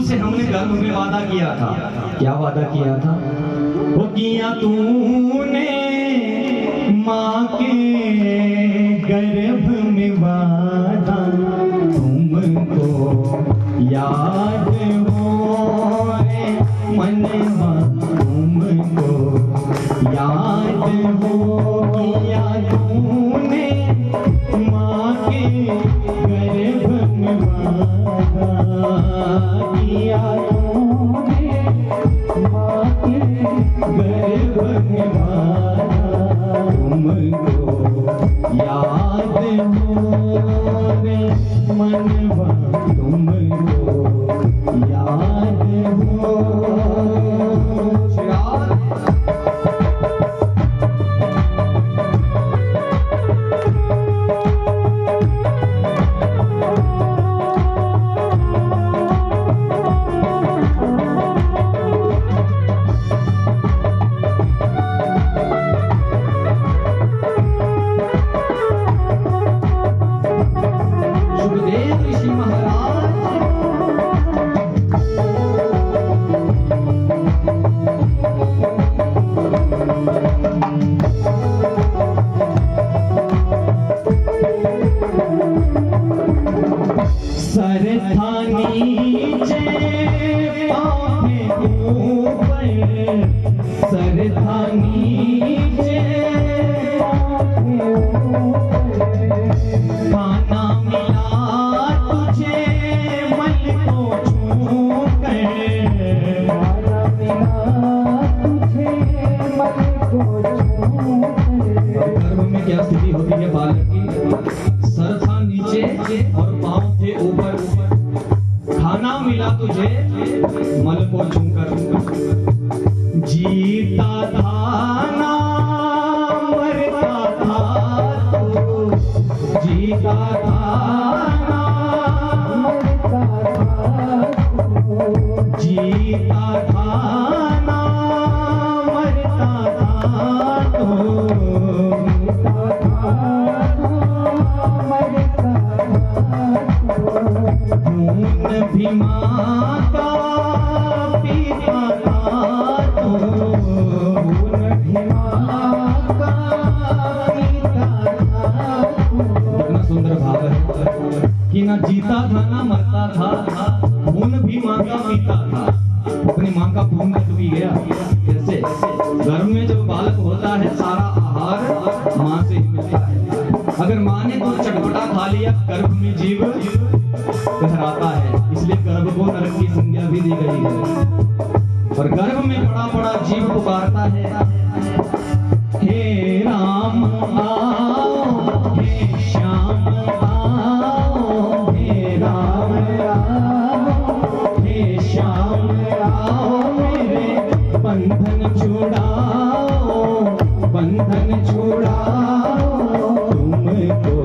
तुमसे हमने गर्भ में वादा किया था। क्या वादा किया था? वो किया तूने माँ के गर्भ में वादा, तुमको याद हो रे मनवा, तुमको याद हो। किया तूने माँ के गर्भ में वादा, किया तूने माँ के गर्भ में वादा, तुमको याद हो रे मनवा, तुमको याद हो। क्या स्थिति होती है बालक की? सर था नीचे और पांव थे ऊपर। खाना मिला तुझे मल को छूकर। जीता था ना मरता था तू, जीता था ना मरता था तू, जीता था ना मरता था तू, भी माँ का पीता था तो, भी माँ का पीता था। कितना सुंदर भाव है कि ना जीता था ना मरता था, खून भी माँ का पीता था। अपनी माँ का खून तक भी गया। जैसे गर्भ में जब बालक होता है सारा आहार माँ से ही मिलता है। अगर माँ ने कुछ चटपटा खा लिया गर्भ में जीव कहराता है, इसलिए गर्भ को नरक की संज्ञा भी दी गई है। और गर्भ में बड़ा बड़ा जीव पुकारता है, हे राम आओ, हे श्याम आओ, हे राम आओ, हे श्याम आओ, मेरे बंधन छुड़ाओ, बंधन छुड़ाओ, तुमको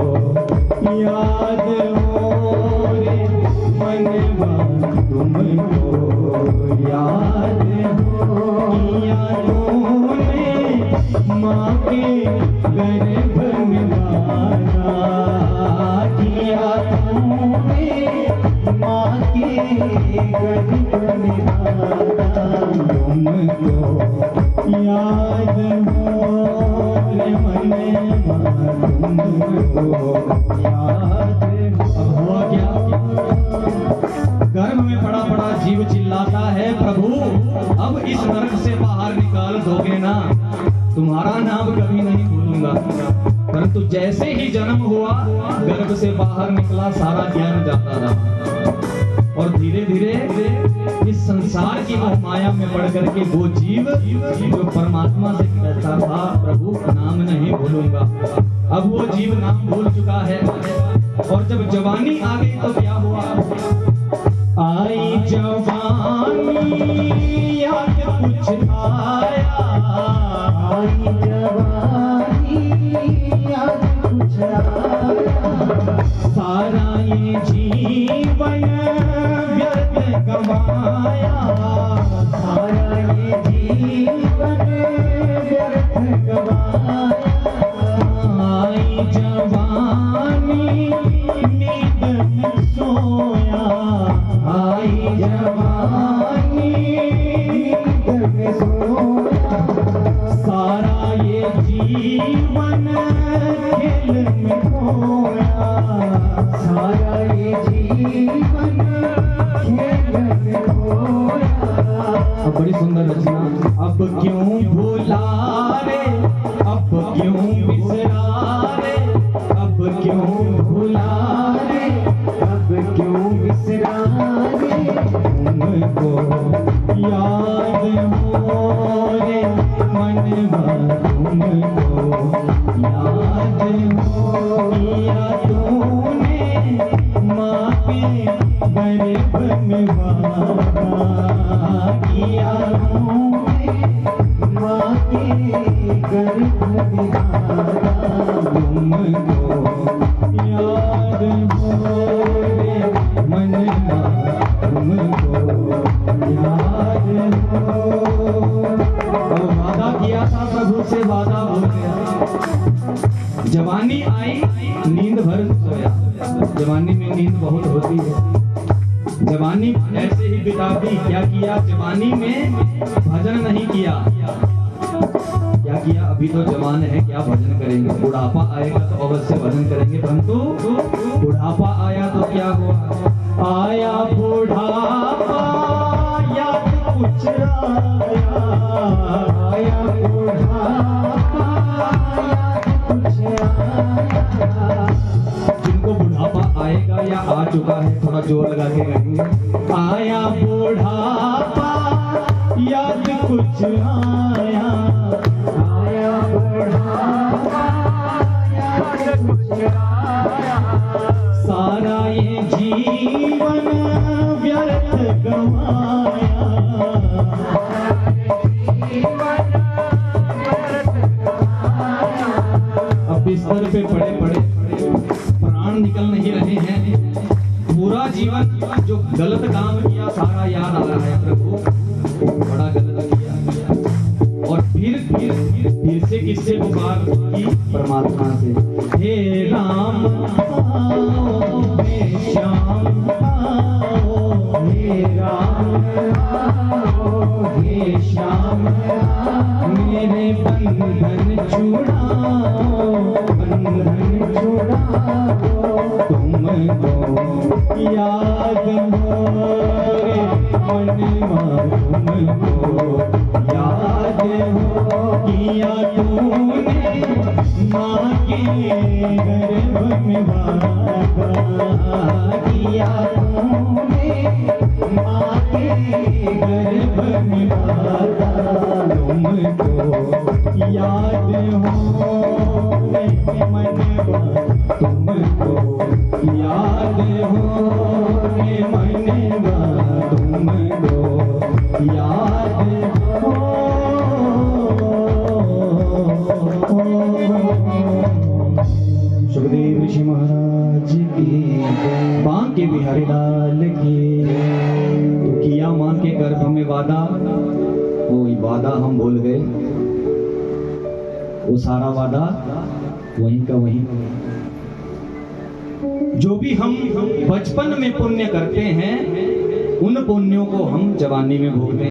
याद हो रे मनवा, तुमको याद हो। किया तूने माँ के गर्भ में वादा, किया तूने माँ के गर्भ में वादा, तुमको याद हो रे मनवा, तुमको याद हो। अब हुआ क्या? गर्भ में बड़ा बड़ा जीव चिल्लाता है, प्रभु अब इस नरक से बाहर निकाल दोगे ना? तुम्हारा नाम कभी नहीं भूलूंगा। परंतु जैसे ही जन्म हुआ गर्भ से बाहर निकला सारा ज्ञान जाता रहा और धीरे धीरे इस संसार की मोह माया में पड़ करके वो जीव जो परमात्मा से कहता था प्रभु नाम नहीं भूलूंगा, अब वो जीव नाम भूल चुका है। और जब जवानी आ गई तो क्या हुआ? आई जवानी याद कुछ आया, आई जवानी याद कुछ आया, सारा ये जीवन व्यर्थ गवाया, सारा ये जीवन व्यर्थ गवाया। आई जवानी नींद में सोया, आई जवानी तुमको याद हो रे मनवा तुमको याद हो किया तूने माँ के गर्भ में वादा किया तूने माँ के गर्भ में वादा तुमको याद हो रे मनवा तुमको याद हो। और वादा किया था प्रभु से, वादा हो गया। जवानी आई नींद भर सोया। जवानी में नींद बहुत होती है। जवानी ऐसे ही बिता दी। क्या किया जवानी में? भजन नहीं किया। क्या किया? अभी तो जवान है, क्या भजन करेंगे? बुढ़ापा आएगा तो अवश्य भजन करेंगे, परंतु बुढ़ापा आया तो क्या हुआ? आया बुढ़ापा याद कुछ आया, आया बुढ़ापा याद कुछ आया। जिनको बुढ़ापा आएगा या आ चुका है, थोड़ा जोर लगा के कहेंगे, आया बुढ़ापा याद कुछ आया, आया बुढ़ापा याद कुछ आया। सारा ये जीवन व्यर्थ गवाया, अब बिस्तर पे पड़े पड़े प्राण निकल नहीं रहे हैं। पूरा जीवन जो गलत काम किया सारा याद आ रहा है, प्रभु बड़ा गलत किया। और फिर से किससे पुकार की? परमात्मा से। हे राम आओ, हे श्याम आओ, हे राम आओ, हे श्याम आओ, मेरे बंधन छुड़ाओ, बंधन छुड़ाओ। तुमको याद हो रे मनवा तुमको याद हो किया तूने माँ के गर्भ में वादा किया तूने माँ के गर्भ में वादा। तुमको याद हो रे मनवा तुमको याद हो रे मनवा तुमको याद हो। सुखदेव ऋषि महाराज की, बांके बिहारी लाल की। तो किया मां के गर्भ में वादा, वो वादा हम भूल गए। वो सारा वादा वहीं का वहीं। जो भी हम बचपन में पुण्य करते हैं, उन पुण्यों को हम जवानी में भोगते हैं।